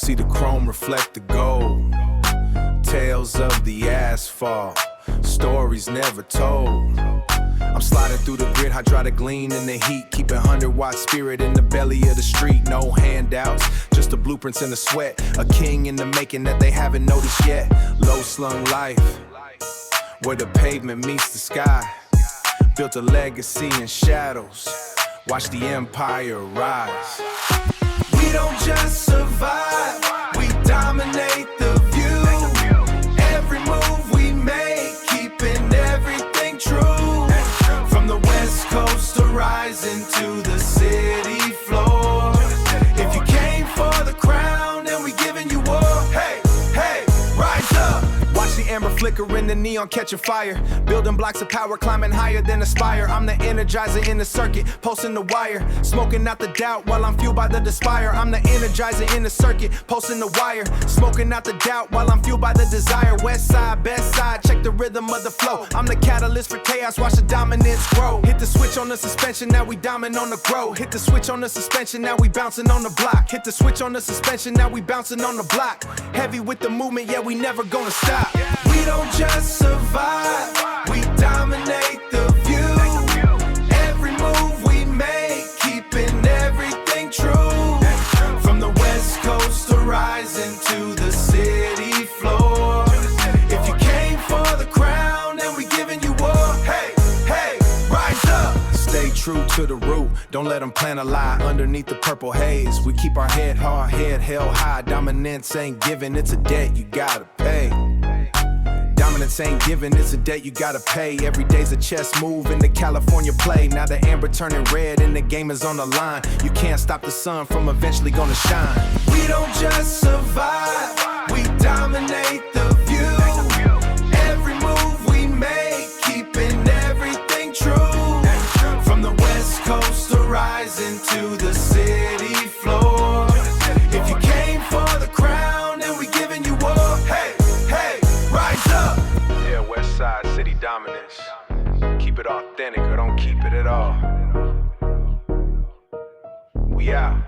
See the chrome reflect the gold. Tales of the asphalt, stories never told. I'm sliding through the grid, hydraulic lean in the heat. Keeping 100-watt spirit in the belly of the street. No handouts, just the blueprints in the sweat. A king in the making that they haven't noticed yet. Low slung life, where the pavement meets the sky. Built a legacy in shadows, watch the empire rise. We don't just survive, we dominate the view. Every move we make, keeping everything true. From the west coast to rising to the city floor. If you came for the crown, then we giving you war. Hey, hey, rise up. Watch the amber flicker in the neon catching fire. Building blocks of power, climbing higher than Aspire. I'm the energizer in the circuit, posting the wire. Smoking out the doubt while I'm fueled by the despair. I'm the energizer in the circuit, posting the wire. Smoking out the doubt while I'm fueled by the desire. West side, best side, check the rhythm of the flow. I'm the catalyst for chaos, watch the dominance grow. Hit the switch on the suspension, now we diamond on the grow. Hit the switch on the suspension, now we bouncing on the block. Hit the switch on the suspension, now we bouncing on the block. Heavy with the movement, yeah, we never gonna stop. We don't just survive, we dominate the view. Every move we make, keeping everything true. From the west coast to rising to the city floor. If you came for the crown, then we giving you war. Hey, hey, rise up. Stay true to the root, don't let them plant a lie underneath the purple haze. We keep our head hard, head held high. Dominance ain't given, it's a debt you gotta pay. Dominance ain't given, it's a debt you gotta pay. Every day's a chess move in the California play. Now the amber turning red and the game is on the line. You can't stop the sun from eventually gonna shine. We don't just survive, we dominate the view. Every move we make, keeping everything true. From the west coast to rising to the city floor. If you came for the crown, then we giving you war. Hey, hey, rise up. Yeah, west side, city dominance. Keep it authentic or don't keep it at all. We out.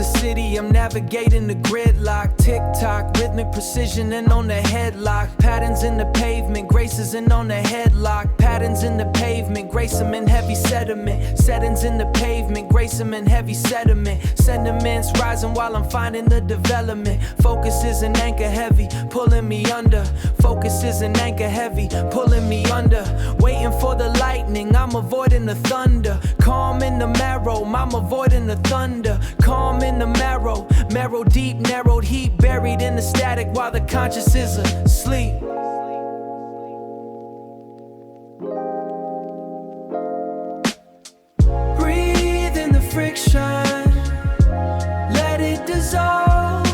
a city, I'm navigating the gridlock. Tick-tock, rhythmic precision and on the headlock. Patterns in the pavement, graces and on the headlock. Patterns in the pavement, grace them in heavy sediment. Settings in the pavement, grace them in heavy sediment. Sentiments rising while I'm finding the development. Focus is an anchor heavy, pulling me under. Focus is an anchor heavy, pulling me under. Waiting for the lightning, I'm avoiding the thunder. Calm in the marrow, I'm avoiding the thunder. Calm in the marrow, marrow deep, narrowed heat, buried in the static while the conscious is asleep. Breathe in the friction, let it dissolve.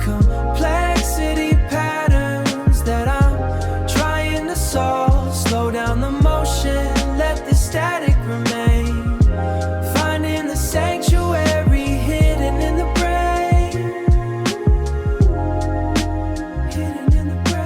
Complexity patterns that I'm trying to solve. Slow down the motion, let the static remain. Finding the sanctuary hidden in the brain. Hidden in the brain.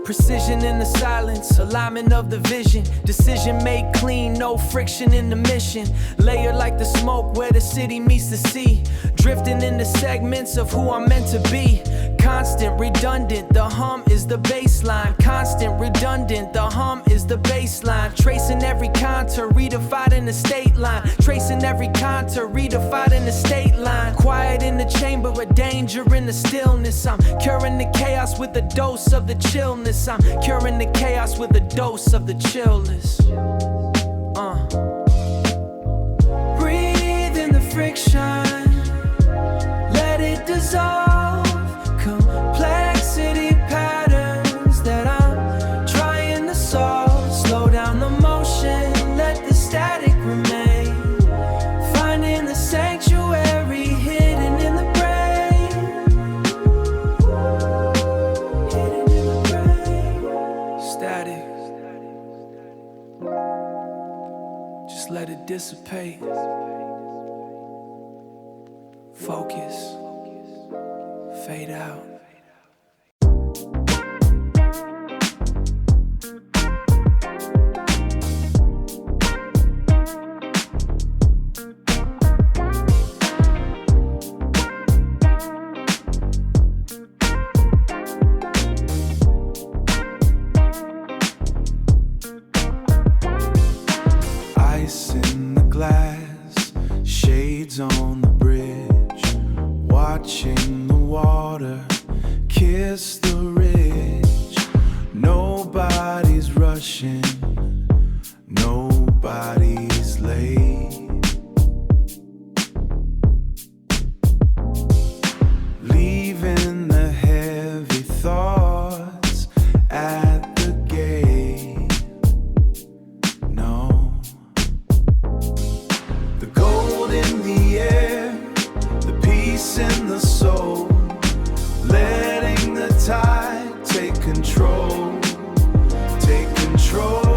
Precision in the silence, alignment of the vision. Decision made clean, no friction in the mission. Layered like the smoke where the city meets the sea. Drifting into segments of who I'm meant to be. Constant, redundant, the hum is the baseline. Constant, redundant, the hum is the baseline. Tracing every contour, redefined in the state line. Tracing every contour, redefined in the state line. Quiet in the chamber, a danger in the stillness. I'm curing the chaos with a dose of the chillness. I'm curing the chaos with a dose of the chillness. Breathe in the friction, let it dissolve. Complexity patterns that I'm trying to solve. Slow down the motion, let the static remain. Finding the sanctuary hidden in the brain. Hidden in the brain. Static, just let it dissipate. Focus, fade out. Ice in the glass, shades on the bridge, watching the water kiss the ridge. Nobody's rushing, nobody's late. Leaving the heavy thoughts at the gate. No, the gold in the air, the peace in the soul, letting the tide take control, take control.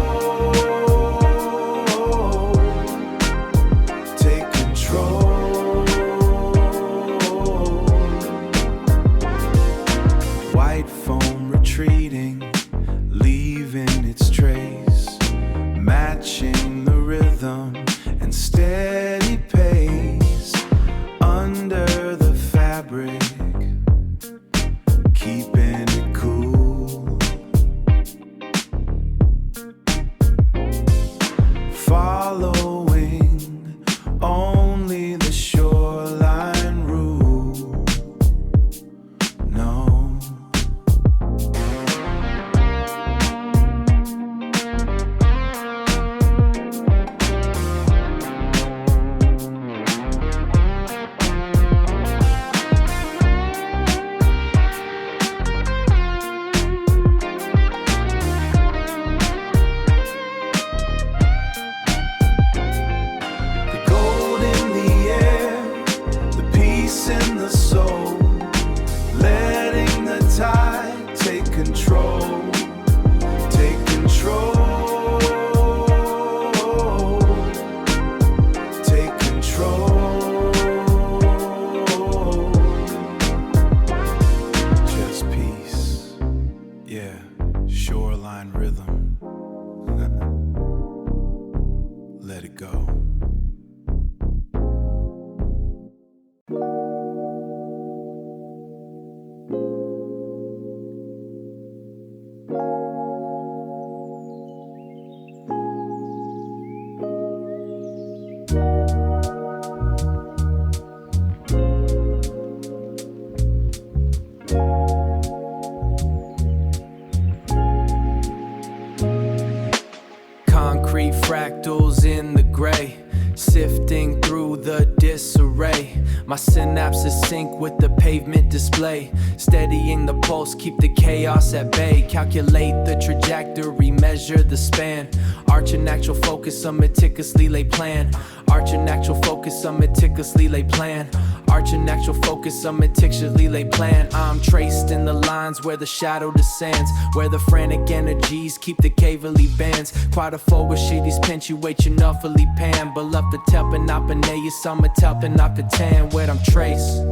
fractals in the gray, sifting through the disarray. My synapses sync with the pavement display, steadying the pulse, keep the chaos at bay. Calculate the trajectory, measure the span. Arch an actual focus, a meticulously lay plan. Arch an actual focus, a meticulously lay plan. Arch an actual focus, a meticulously lay plan. I'm traced in the lines where the shadow descends, where the frantic energies keep the cavalry bands. Quite a forward shitties punctuate your nuffily pan. Beloved the telpin up and a summer telpin up the tan. Where I'm traced,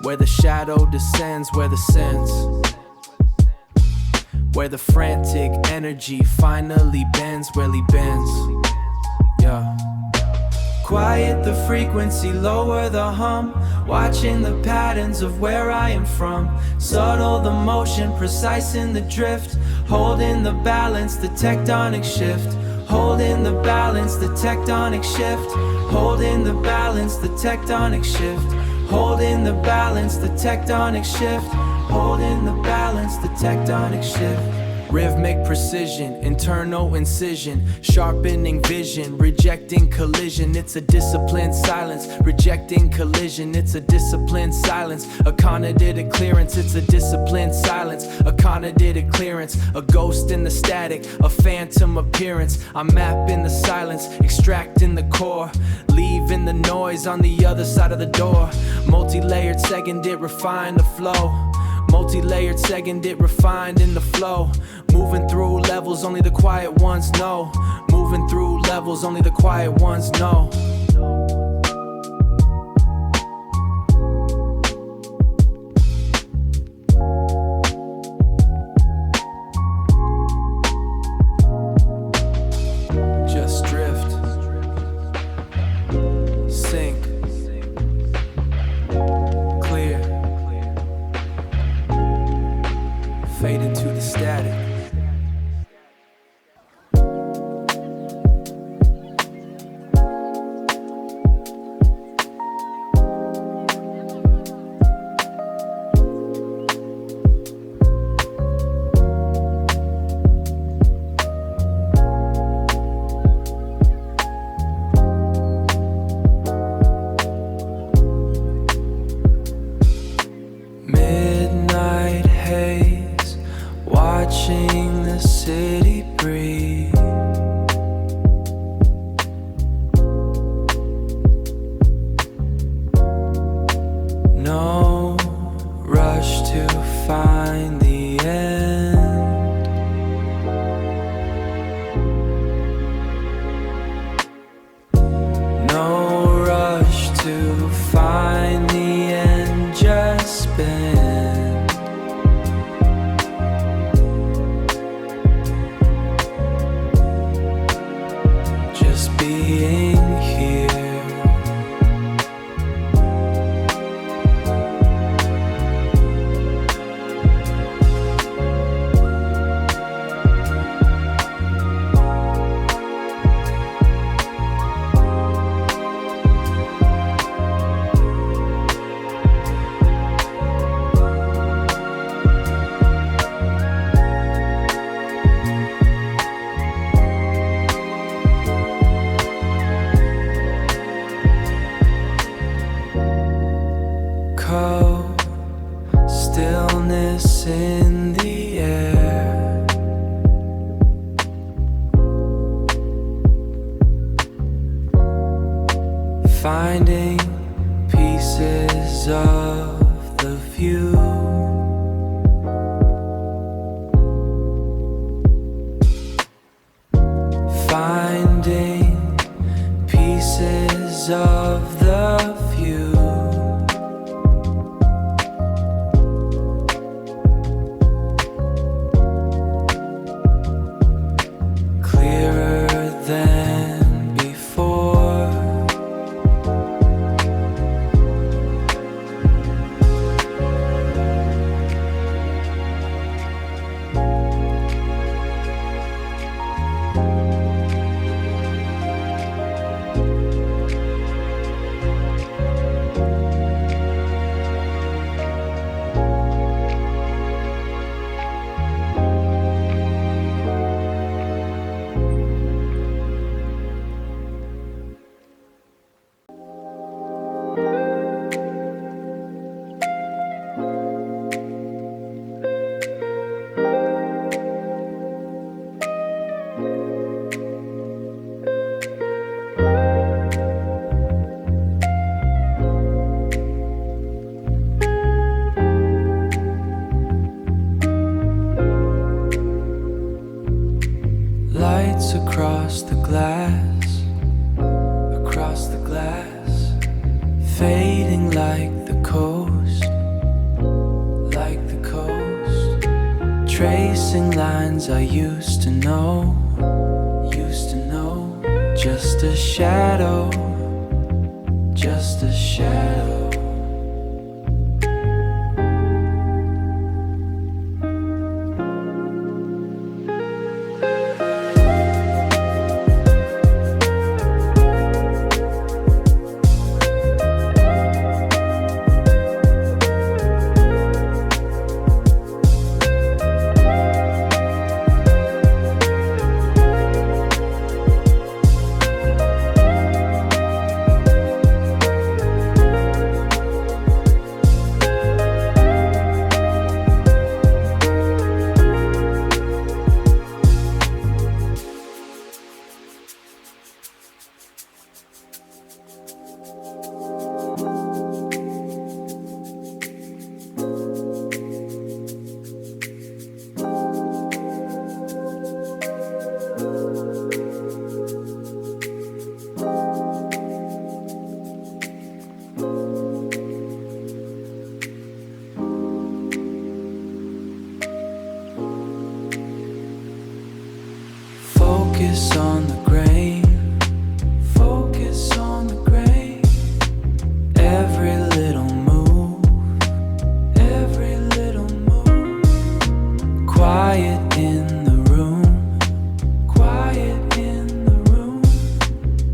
where the shadow descends, where the sense, where the frantic energy finally bends, really bends. Yeah. Quiet the frequency, lower the hum. Watching the patterns of where I am from. Subtle the motion, precise in the drift. Holding the balance, the tectonic shift. Holding the balance, the tectonic shift. Holding the balance, the tectonic shift. Holding the balance, the tectonic shift. Holding the balance, the tectonic shift. Rhythmic precision, internal incision, sharpening vision, rejecting collision. It's a disciplined silence, rejecting collision. It's a disciplined silence, a connotated clearance. It's a disciplined silence, a connotated clearance. A ghost in the static, a phantom appearance. I'm mapping the silence, extracting the core, leaving the noise on the other side of the door. Multi-layered second, it refined the flow. Multi-layered second, it refined in the flow. Moving through levels, only the quiet ones know. Moving through levels, only the quiet ones know. Just drift, sink, clear, fade into the static. Midnight haze, watching the city breathe. No rush to find the end. No rush to find the end, just bend. Just being here. Stillness in the air. Finding pieces of the view. Finding pieces of the view. across the glass, fading like the coast, tracing lines I used to know, just a shadow, just a shadow. Focus on the grain, focus on the grain. Every little move, every little move. Quiet in the room, quiet in the room.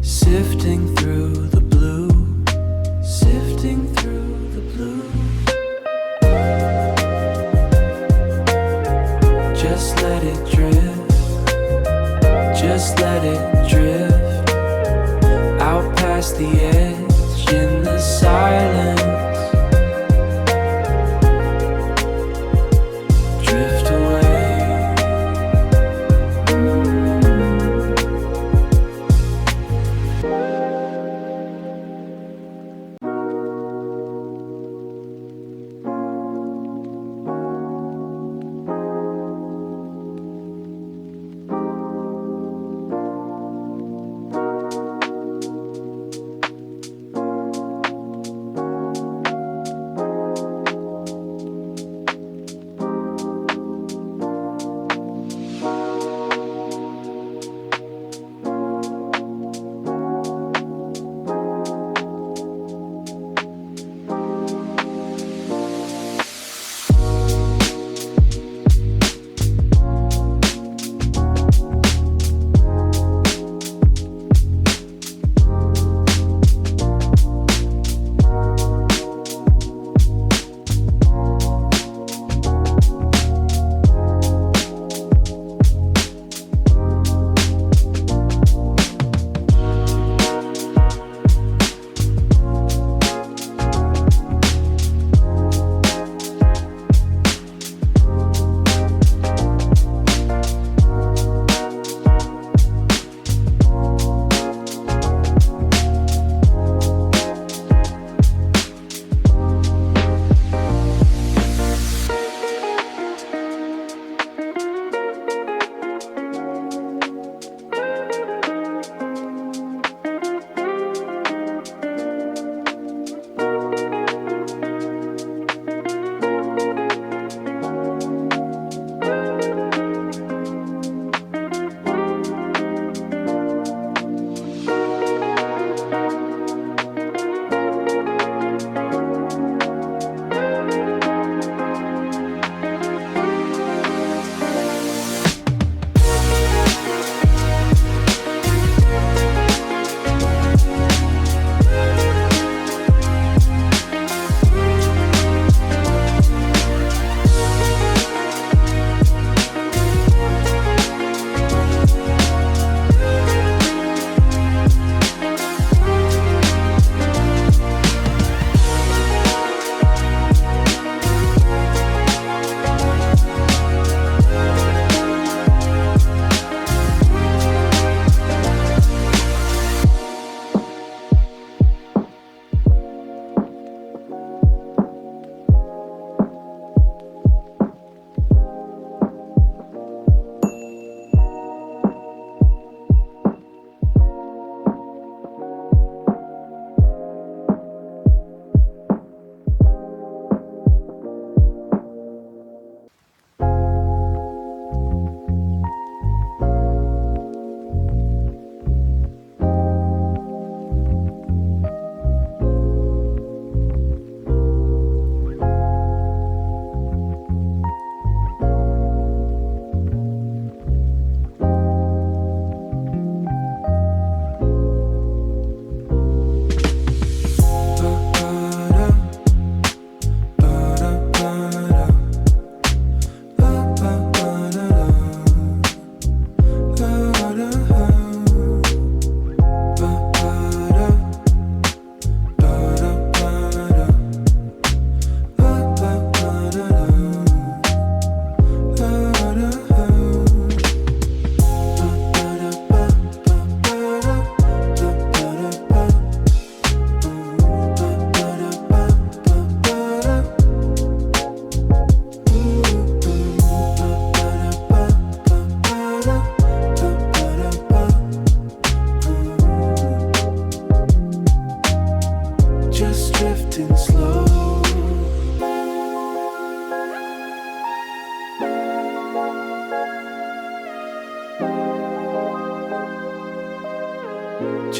Sifting through the blue, sifting through the blue. Just let it drift. Just let it drift out past the edge in the silence. Drift away.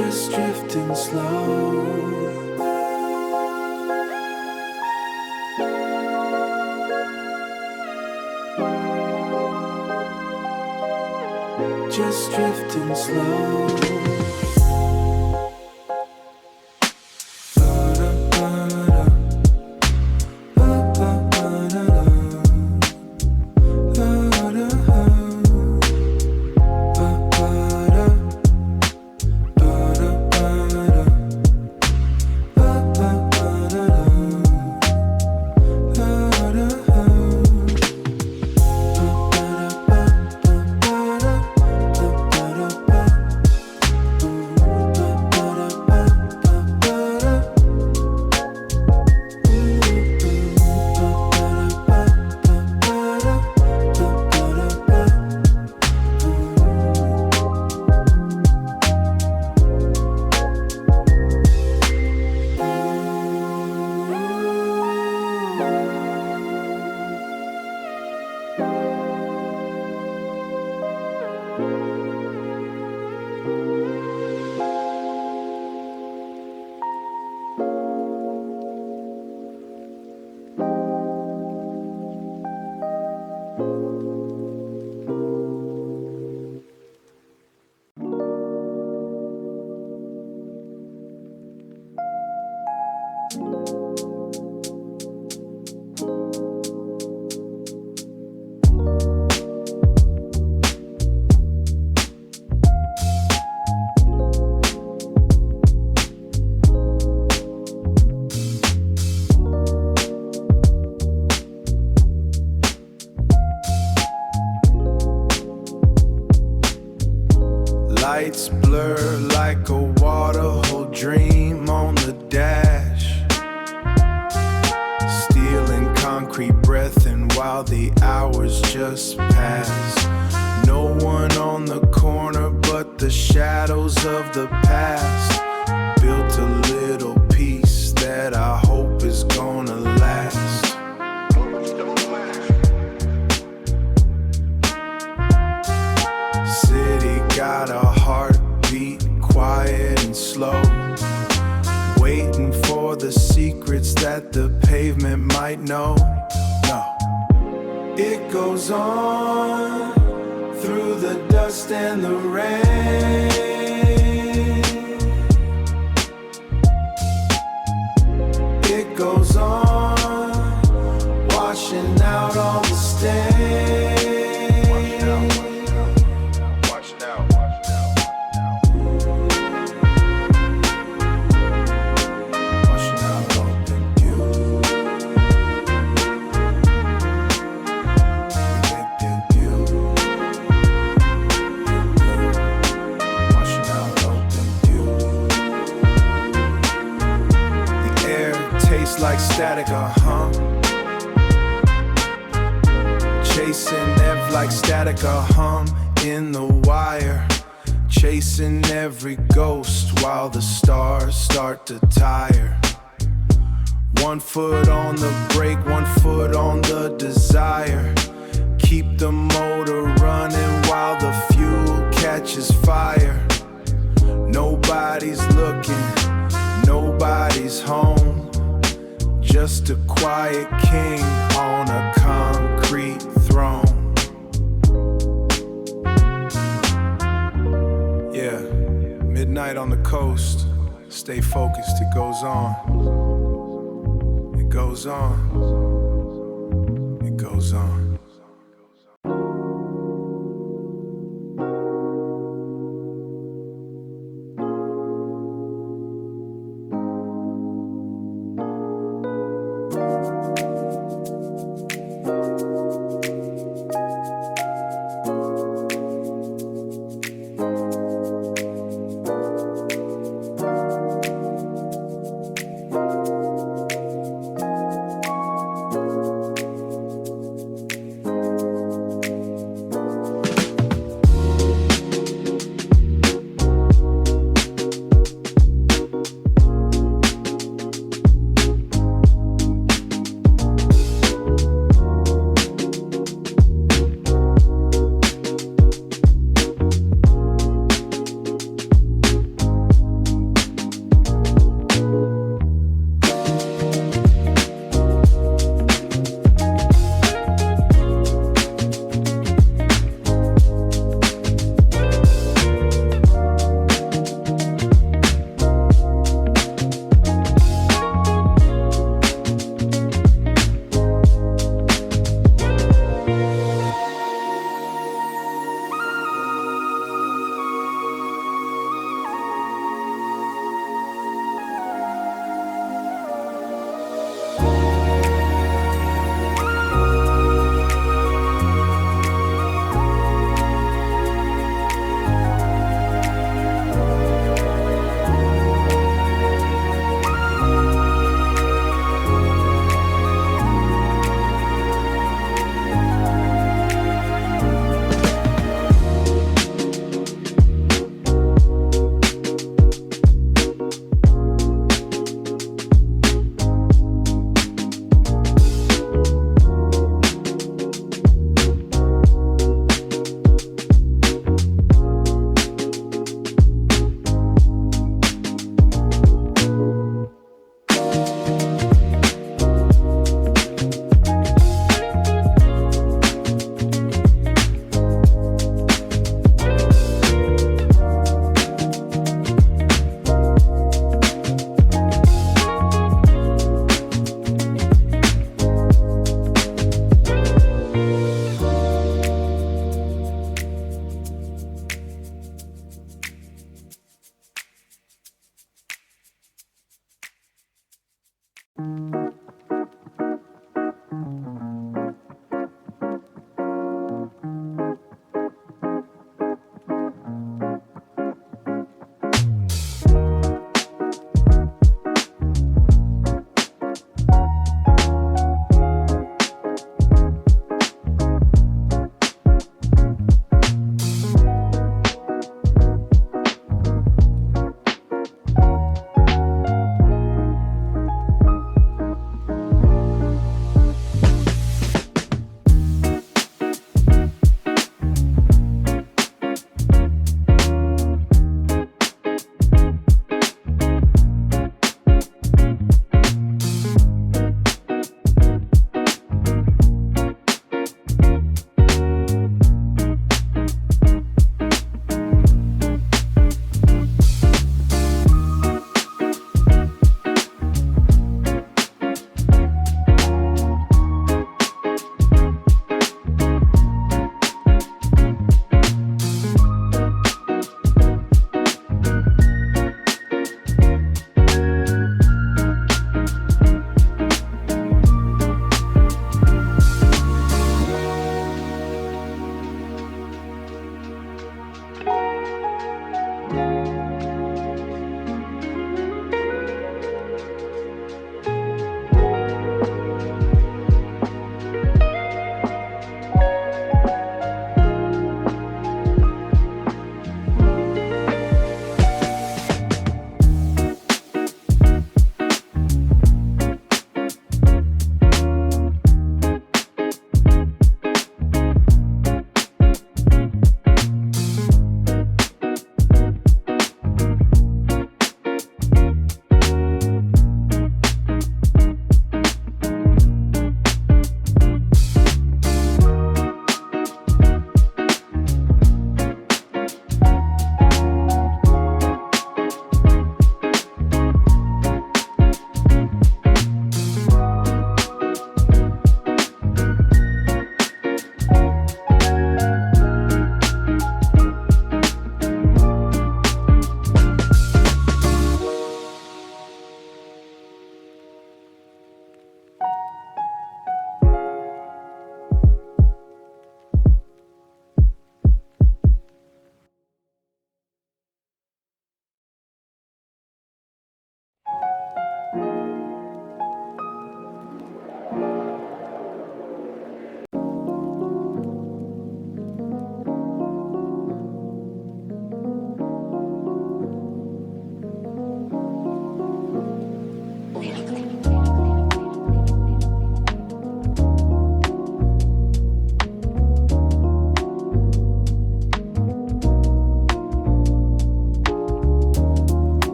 just drifting slow. Just drifting slow. Lights blur like a waterhole dream on the dash. Stealing concrete breath and while the hours just pass. No one on the corner but the shadows of the past. Built a little piece that I hope is gonna last. City got a heartbeat, quiet and slow, waiting for the secrets that the pavement might know. No, it goes on through the dust and the rain. It goes on, washing out all the stains. Like static, chasing ev like static, in the wire, chasing every ghost while the stars start to tire. 1 foot on the brake, 1 foot on the desire. Keep the motor running while the fuel catches fire. Nobody's looking, nobody's home. Just a quiet king on a concrete throne. Yeah, midnight on the coast. Stay focused, it goes on. It goes on. It goes on.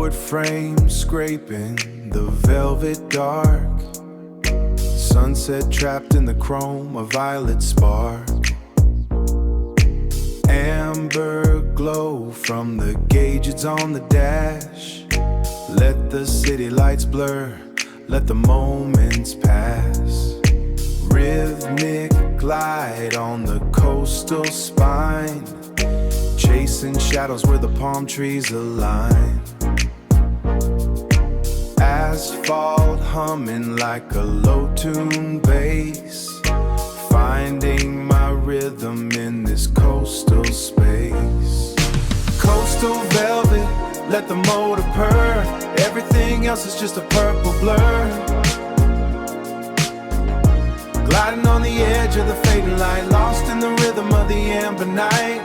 wood frame scraping the velvet dark. Sunset trapped in the chrome, a violet spark. Amber glow from the gauges on the dash. Let the city lights blur, let the moments pass. Rhythmic glide on the coastal spine, chasing shadows where the palm trees align. Asphalt humming like a low-tuned bass, finding my rhythm in this coastal space. Coastal velvet, let the motor purr. Everything else is just a purple blur. Gliding on the edge of the fading light, lost in the rhythm of the amber night.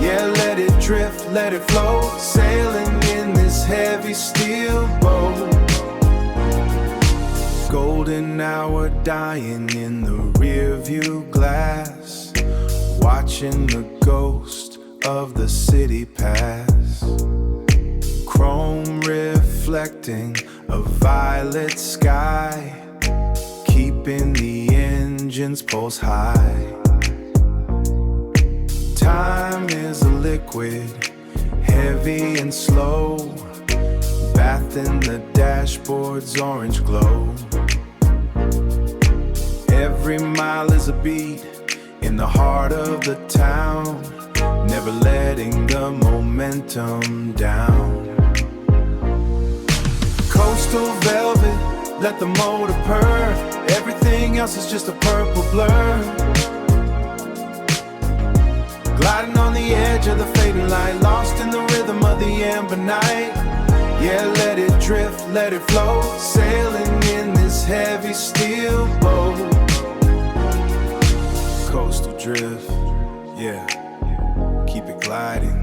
Yeah, let it drift, let it flow, sailing in this heavy steel boat. Golden hour dying in the rear view glass, watching the ghost of the city pass. Chrome reflecting a violet sky, keeping the engine's pulse high. Time is a liquid, heavy and slow, bathed in the dashboard's orange glow. Every mile is a beat in the heart of the town, never letting the momentum down. Coastal velvet, let the motor purr. Everything else is just a purple blur. Gliding on the edge of the fading light, lost in the rhythm of the amber night. Yeah, let it drift, let it flow, sailing in this heavy steel boat. Coastal drift, yeah, keep it gliding.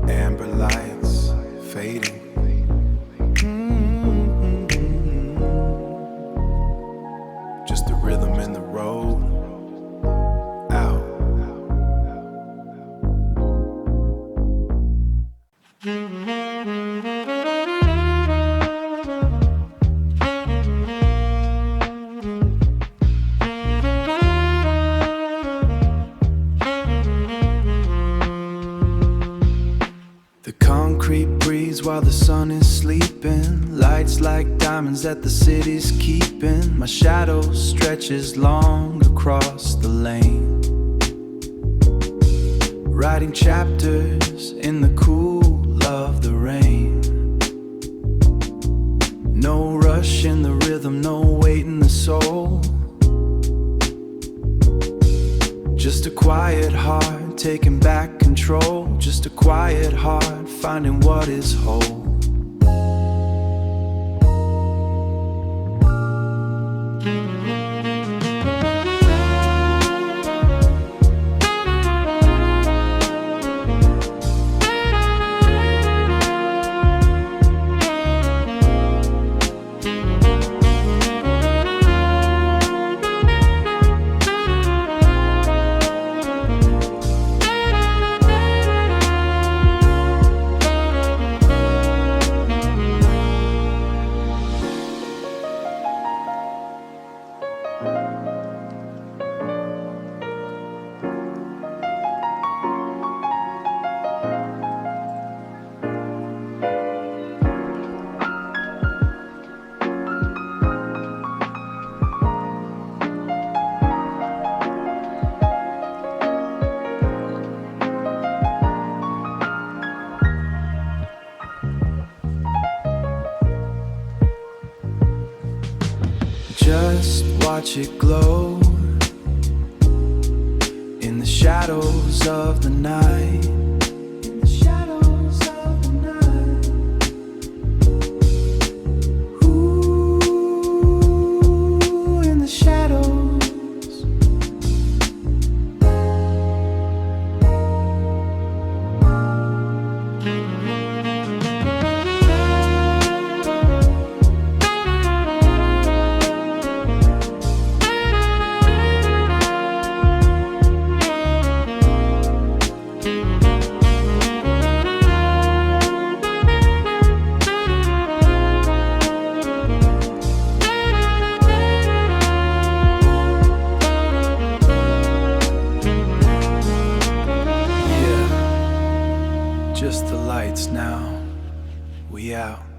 Amber lights fading. Just the rhythm in the road. Out. While the sun is sleeping, lights like diamonds that the city's keeping. My shadow stretches long across the lane, writing chapters in the cool of the rain. No rush in the rhythm, no weight in the soul. Just a quiet heart taking back control. Just a quiet heart finding what is whole. Just watch it glow in the shadows of the night. In the shadows of the night. Ooh, in the shadows. lights now. We out.